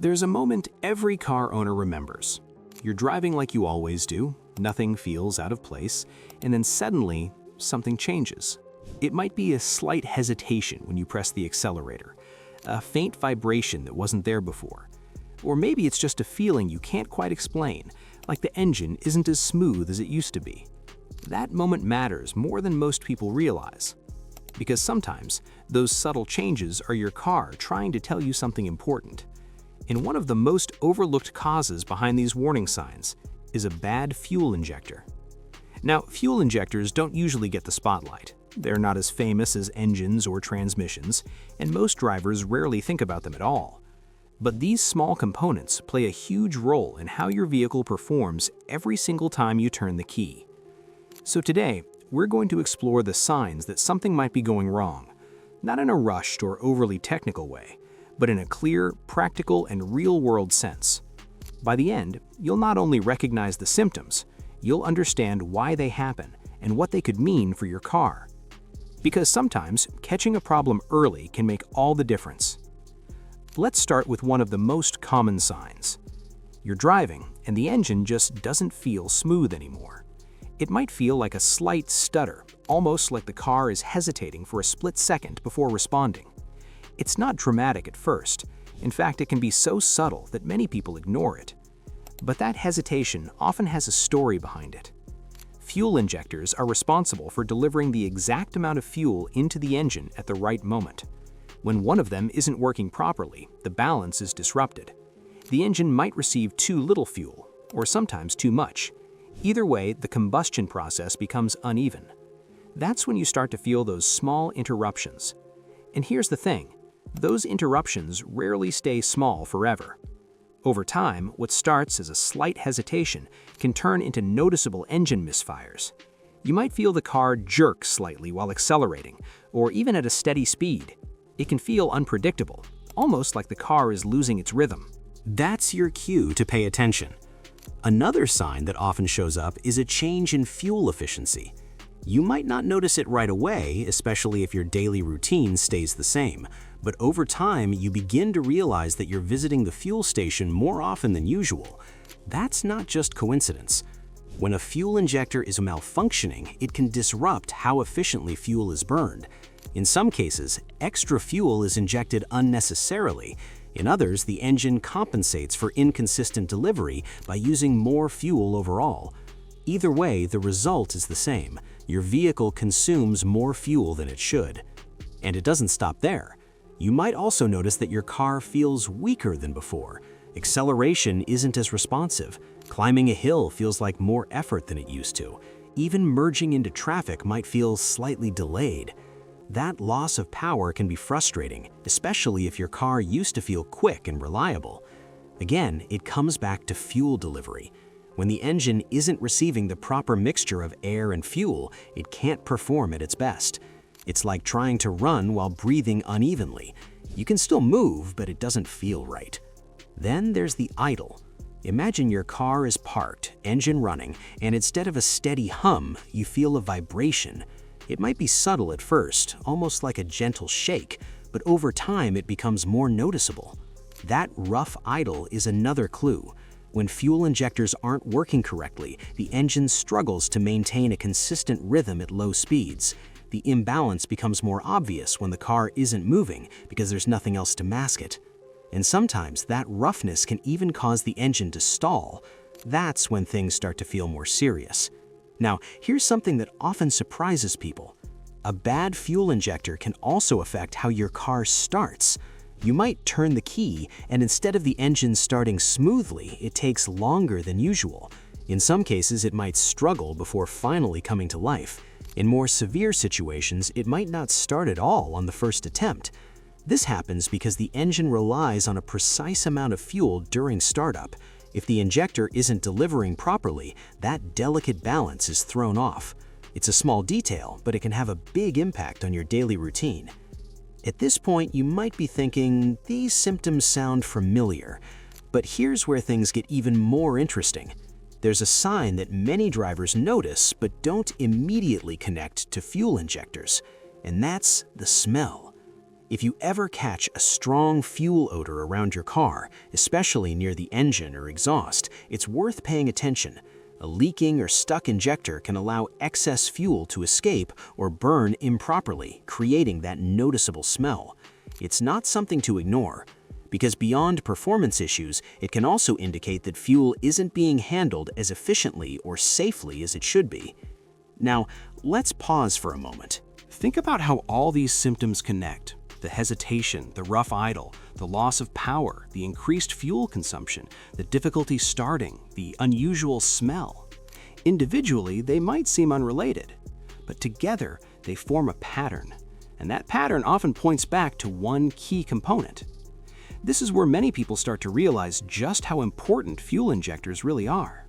There's a moment every car owner remembers. You're driving like you always do, nothing feels out of place, and then suddenly, something changes. It might be a slight hesitation when you press the accelerator, a faint vibration that wasn't there before. Or maybe it's just a feeling you can't quite explain, like the engine isn't as smooth as it used to be. That moment matters more than most people realize. Because sometimes, those subtle changes are your car trying to tell you something important. And one of the most overlooked causes behind these warning signs is a bad fuel injector. Now, fuel injectors don't usually get the spotlight. They're not as famous as engines or transmissions, and most drivers rarely think about them at all. But these small components play a huge role in how your vehicle performs every single time you turn the key. So today, we're going to explore the signs that something might be going wrong, not in a rushed or overly technical way, but in a clear, practical, and real-world sense. By the end, you'll not only recognize the symptoms, you'll understand why they happen and what they could mean for your car. Because sometimes, catching a problem early can make all the difference. Let's start with one of the most common signs. You're driving, and the engine just doesn't feel smooth anymore. It might feel like a slight stutter, almost like the car is hesitating for a split second before responding. It's not dramatic at first. In fact, it can be so subtle that many people ignore it. But that hesitation often has a story behind it. Fuel injectors are responsible for delivering the exact amount of fuel into the engine at the right moment. When one of them isn't working properly, the balance is disrupted. The engine might receive too little fuel, or sometimes too much. Either way, the combustion process becomes uneven. That's when you start to feel those small interruptions. And here's the thing, those interruptions rarely stay small forever. Over time, what starts as a slight hesitation can turn into noticeable engine misfires. You might feel the car jerk slightly while accelerating, or even at a steady speed. It can feel unpredictable, almost like the car is losing its rhythm. That's your cue to pay attention. Another sign that often shows up is a change in fuel efficiency. You might not notice it right away, especially if your daily routine stays the same, but over time you begin to realize that you're visiting the fuel station more often than usual. That's not just coincidence. When a fuel injector is malfunctioning, it can disrupt how efficiently fuel is burned. In some cases, extra fuel is injected unnecessarily. In others, the engine compensates for inconsistent delivery by using more fuel overall. Either way, the result is the same. Your vehicle consumes more fuel than it should. And it doesn't stop there. You might also notice that your car feels weaker than before. Acceleration isn't as responsive. Climbing a hill feels like more effort than it used to. Even merging into traffic might feel slightly delayed. That loss of power can be frustrating, especially if your car used to feel quick and reliable. Again, it comes back to fuel delivery. When the engine isn't receiving the proper mixture of air and fuel, it can't perform at its best. It's like trying to run while breathing unevenly. You can still move, but it doesn't feel right. Then there's the idle. Imagine your car is parked, engine running, and instead of a steady hum, you feel a vibration. It might be subtle at first, almost like a gentle shake, but over time it becomes more noticeable. That rough idle is another clue. When fuel injectors aren't working correctly, the engine struggles to maintain a consistent rhythm at low speeds. The imbalance becomes more obvious when the car isn't moving because there's nothing else to mask it. And sometimes that roughness can even cause the engine to stall. That's when things start to feel more serious. Now, here's something that often surprises people. A bad fuel injector can also affect how your car starts. You might turn the key, and instead of the engine starting smoothly, it takes longer than usual. In some cases, it might struggle before finally coming to life. In more severe situations, it might not start at all on the first attempt. This happens because the engine relies on a precise amount of fuel during startup. If the injector isn't delivering properly, that delicate balance is thrown off. It's a small detail, but it can have a big impact on your daily routine. At this point, you might be thinking, these symptoms sound familiar. But here's where things get even more interesting. There's a sign that many drivers notice but don't immediately connect to fuel injectors, and that's the smell. If you ever catch a strong fuel odor around your car, especially near the engine or exhaust, it's worth paying attention. A leaking or stuck injector can allow excess fuel to escape or burn improperly, creating that noticeable smell. It's not something to ignore, because beyond performance issues, it can also indicate that fuel isn't being handled as efficiently or safely as it should be. Now, let's pause for a moment. Think about how all these symptoms connect. The hesitation, the rough idle, the loss of power, the increased fuel consumption, the difficulty starting, the unusual smell. Individually, they might seem unrelated, but together they form a pattern, and that pattern often points back to one key component. This is where many people start to realize just how important fuel injectors really are.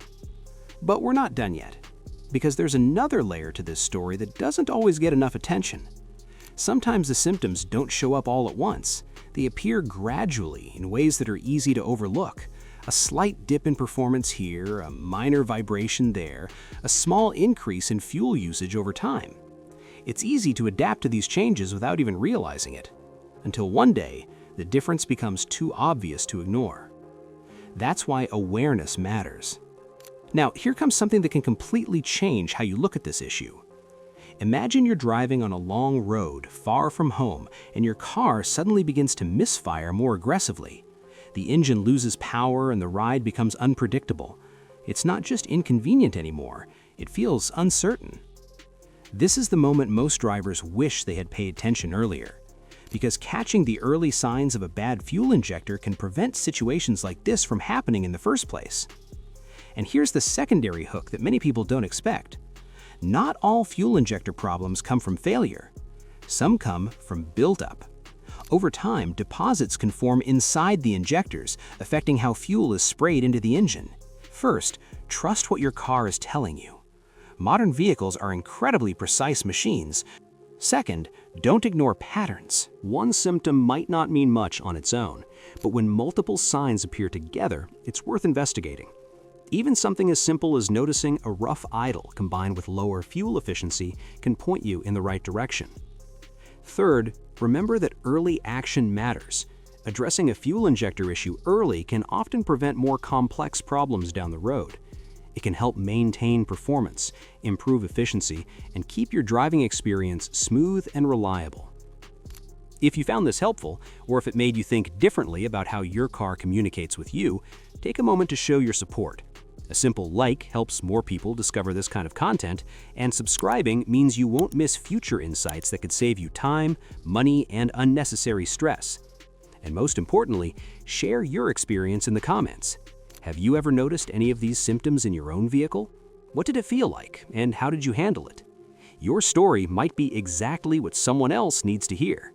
But we're not done yet, because there's another layer to this story that doesn't always get enough attention. Sometimes the symptoms don't show up all at once. They appear gradually in ways that are easy to overlook. A slight dip in performance here, a minor vibration there, a small increase in fuel usage over time. It's easy to adapt to these changes without even realizing it, until one day, the difference becomes too obvious to ignore. That's why awareness matters. Now, here comes something that can completely change how you look at this issue. Imagine you're driving on a long road far from home and your car suddenly begins to misfire more aggressively. The engine loses power and the ride becomes unpredictable. It's not just inconvenient anymore, it feels uncertain. This is the moment most drivers wish they had paid attention earlier, because catching the early signs of a bad fuel injector can prevent situations like this from happening in the first place. And here's the secondary hook that many people don't expect. Not all fuel injector problems come from failure. Some come from buildup. Over time, deposits can form inside the injectors, affecting how fuel is sprayed into the engine. First, trust what your car is telling you. Modern vehicles are incredibly precise machines. Second, don't ignore patterns. One symptom might not mean much on its own, but when multiple signs appear together, it's worth investigating. Even something as simple as noticing a rough idle combined with lower fuel efficiency can point you in the right direction. Third, remember that early action matters. Addressing a fuel injector issue early can often prevent more complex problems down the road. It can help maintain performance, improve efficiency, and keep your driving experience smooth and reliable. If you found this helpful, or if it made you think differently about how your car communicates with you, take a moment to show your support. A simple like helps more people discover this kind of content, and subscribing means you won't miss future insights that could save you time, money, and unnecessary stress. And most importantly, share your experience in the comments. Have you ever noticed any of these symptoms in your own vehicle? What did it feel like, and how did you handle it? Your story might be exactly what someone else needs to hear.